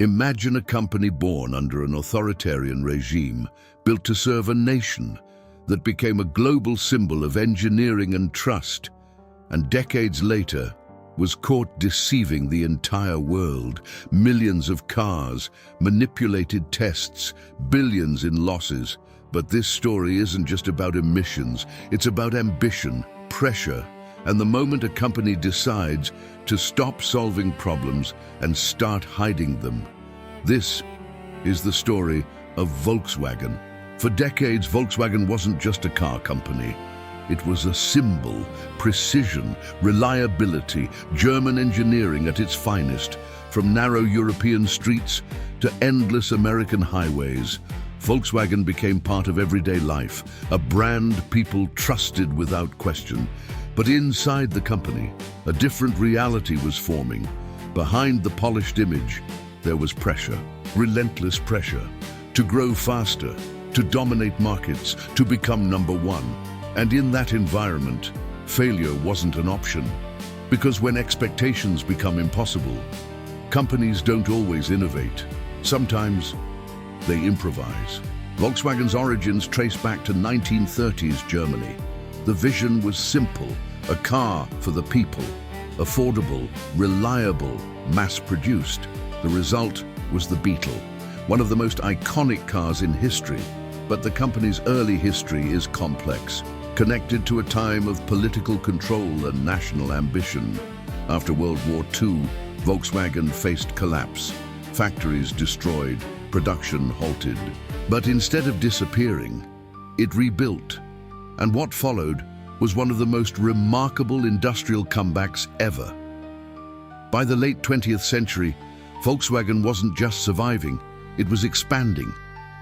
Imagine a company born under an authoritarian regime, built to serve a nation, that became a global symbol of engineering and trust, and decades later was caught deceiving the entire world. Millions of cars, manipulated tests, billions in losses. But this story isn't just about emissions, it's about ambition, pressure, and the moment a company decides to stop solving problems and start hiding them. This is the story of Volkswagen. For decades, Volkswagen wasn't just a car company. It was a symbol, precision, reliability, German engineering at its finest. From narrow European streets to endless American highways, Volkswagen became part of everyday life, a brand people trusted without question. But inside the company, a different reality was forming. Behind the polished image, there was pressure, relentless pressure, to grow faster, to dominate markets, to become number one. And in that environment, failure wasn't an option. Because when expectations become impossible, companies don't always innovate. Sometimes they improvise. Volkswagen's origins trace back to 1930s Germany. The vision was simple: a car for the people, affordable, reliable, mass-produced. The result was the Beetle, one of the most iconic cars in history. But the company's early history is complex, connected to a time of political control and national ambition. After World War II, Volkswagen faced collapse. Factories destroyed, production halted. But instead of disappearing, it rebuilt. And what followed was one of the most remarkable industrial comebacks ever. By the late 20th century, Volkswagen wasn't just surviving, it was expanding,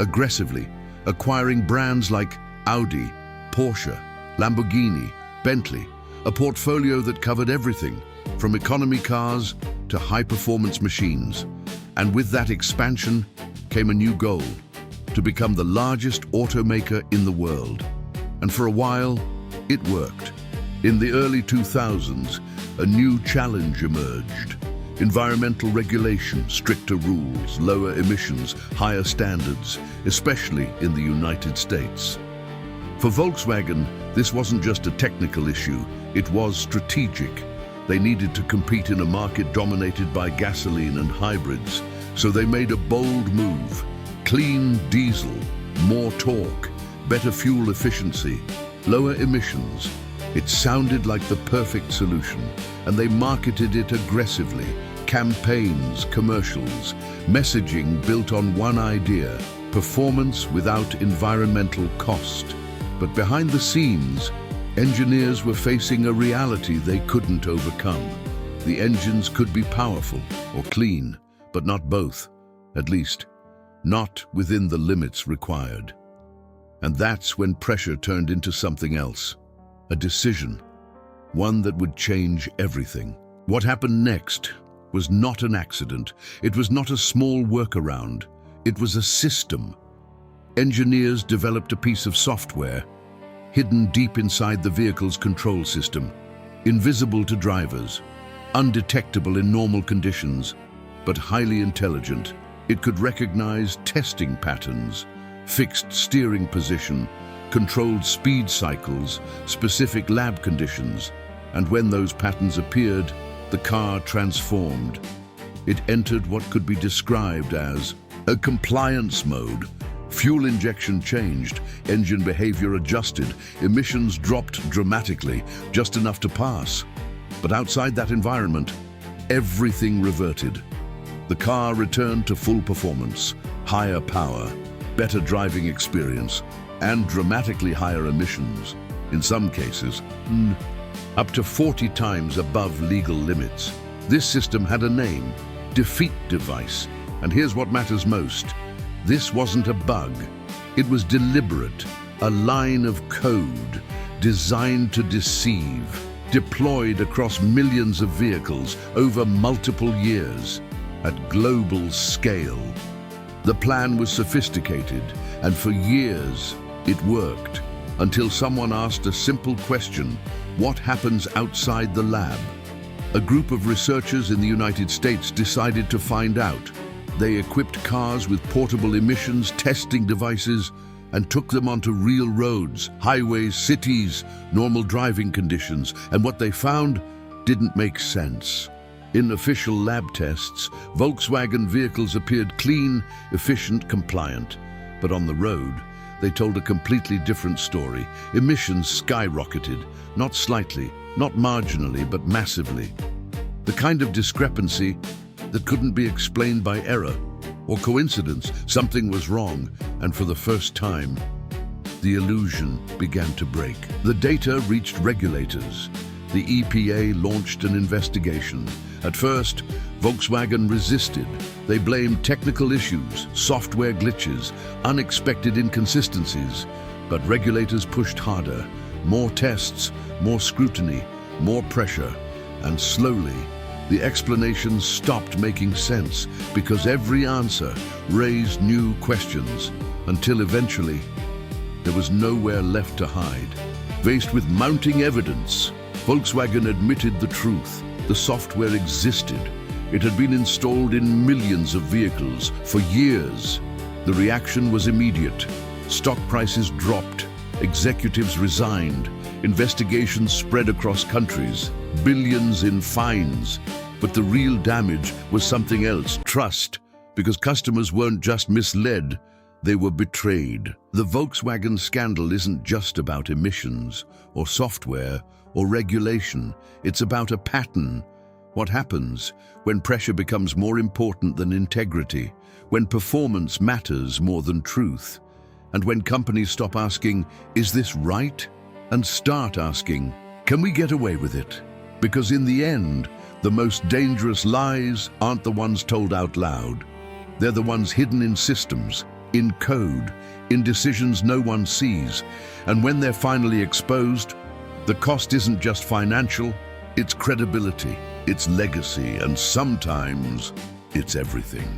aggressively, acquiring brands like Audi, Porsche, Lamborghini, Bentley, a portfolio that covered everything from economy cars to high-performance machines. And with that expansion came a new goal: to become the largest automaker in the world. And for a while, it worked. In the early 2000s, a new challenge emerged. Environmental regulation, stricter rules, lower emissions, higher standards, especially in the United States. For Volkswagen, this wasn't just a technical issue, it was strategic. They needed to compete in a market dominated by gasoline and hybrids, so they made a bold move. Clean diesel, more torque, better fuel efficiency, lower emissions. It sounded like the perfect solution, and they marketed it aggressively. Campaigns, commercials, messaging built on one idea: performance without environmental cost. But behind the scenes, engineers were facing a reality they couldn't overcome. The engines could be powerful or clean, but not both, at least not within the limits required. And that's when pressure turned into something else, a decision, one that would change everything. What happened next was not an accident. It was not a small workaround. It was a system. Engineers developed a piece of software hidden deep inside the vehicle's control system, invisible to drivers, undetectable in normal conditions, but highly intelligent. It could recognize testing patterns, fixed steering position, controlled speed cycles, specific lab conditions, and when those patterns appeared, the car transformed. It entered what could be described as a compliance mode. Fuel injection changed, engine behavior adjusted, emissions dropped dramatically, just enough to pass. But outside that environment, everything reverted. The car returned to full performance, higher power, better driving experience, and dramatically higher emissions. In some cases, up to 40 times above legal limits. This system had a name: defeat device. And here's what matters most. This wasn't a bug. It was deliberate, a line of code designed to deceive, deployed across millions of vehicles over multiple years at global scale. The plan was sophisticated, and for years it worked, until someone asked a simple question: what happens outside the lab? A group of researchers in the United States decided to find out. They equipped cars with portable emissions testing devices and took them onto real roads, highways, cities, normal driving conditions, and what they found didn't make sense. In official lab tests, Volkswagen vehicles appeared clean, efficient, compliant. But on the road, they told a completely different story. Emissions skyrocketed, not slightly, not marginally, but massively. The kind of discrepancy that couldn't be explained by error or coincidence. Something was wrong, and for the first time, the illusion began to break. The data reached regulators. The EPA launched an investigation. At first, Volkswagen resisted. They blamed technical issues, software glitches, unexpected inconsistencies. But regulators pushed harder. More tests, more scrutiny, more pressure. And slowly, the explanations stopped making sense because every answer raised new questions until eventually there was nowhere left to hide. Faced with mounting evidence, Volkswagen admitted the truth. The software existed. It had been installed in millions of vehicles for years. The reaction was immediate. Stock prices dropped. Executives resigned. Investigations spread across countries. Billions in fines. But the real damage was something else: trust. Because customers weren't just misled, they were betrayed. The Volkswagen scandal isn't just about emissions, or software, or regulation. It's about a pattern. What happens when pressure becomes more important than integrity, when performance matters more than truth, and when companies stop asking, "Is this right?" and start asking, "Can we get away with it?" Because in the end, the most dangerous lies aren't the ones told out loud. They're the ones hidden in systems, in code, in decisions no one sees. And when they're finally exposed, the cost isn't just financial, it's credibility, it's legacy, and sometimes it's everything.